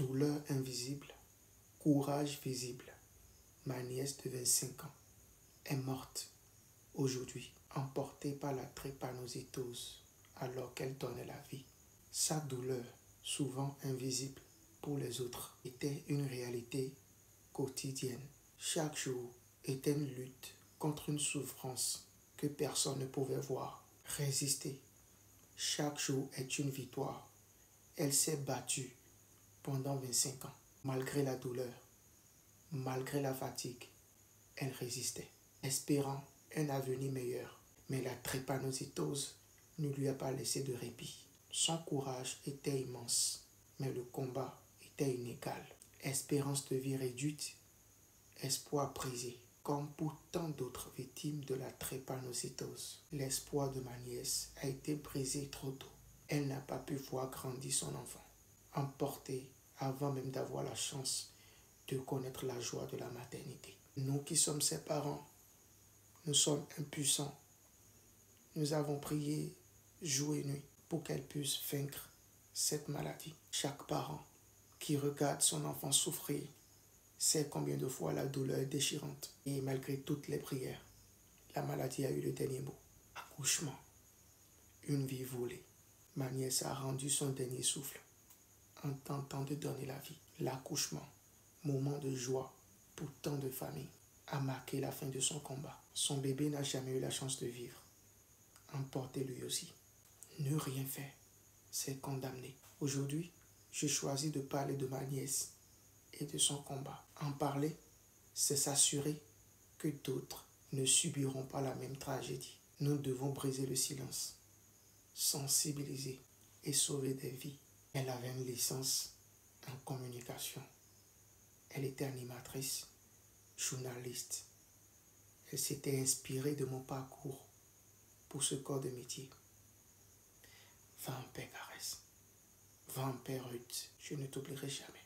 Douleur invisible, courage visible. Ma nièce de 25 ans est morte aujourd'hui, emportée par la drépanocytose alors qu'elle donnait la vie. Sa douleur, souvent invisible pour les autres, était une réalité quotidienne. Chaque jour était une lutte contre une souffrance que personne ne pouvait voir. Résister. Chaque jour est une victoire. Elle s'est battue pendant 25 ans. Malgré la douleur, malgré la fatigue, elle résistait, espérant un avenir meilleur. Mais la drépanocytose ne lui a pas laissé de répit. Son courage était immense, mais le combat était inégal. Espérance de vie réduite, espoir brisé. Comme pour tant d'autres victimes de la drépanocytose, l'espoir de ma nièce a été brisé trop tôt. Elle n'a pas pu voir grandir son enfant, emportée avant même d'avoir la chance de connaître la joie de la maternité. Nous qui sommes ses parents, nous sommes impuissants. Nous avons prié jour et nuit pour qu'elle puisse vaincre cette maladie. Chaque parent qui regarde son enfant souffrir sait combien de fois la douleur est déchirante. Et malgré toutes les prières, la maladie a eu le dernier mot. Accouchement, une vie volée. Ma nièce a rendu son dernier souffle en tentant de donner la vie. L'accouchement, moment de joie pour tant de familles, a marqué la fin de son combat. Son bébé n'a jamais eu la chance de vivre. Emporté lui aussi. Ne rien faire, c'est condamner. Aujourd'hui, je choisis de parler de ma nièce et de son combat. En parler, c'est s'assurer que d'autres ne subiront pas la même tragédie. Nous devons briser le silence, sensibiliser et sauver des vies. Elle avait une licence en communication. Elle était animatrice, journaliste. Elle s'était inspirée de mon parcours pour ce corps de métier. Va en paix, Caresse. Va en paix, Ruth. Je ne t'oublierai jamais.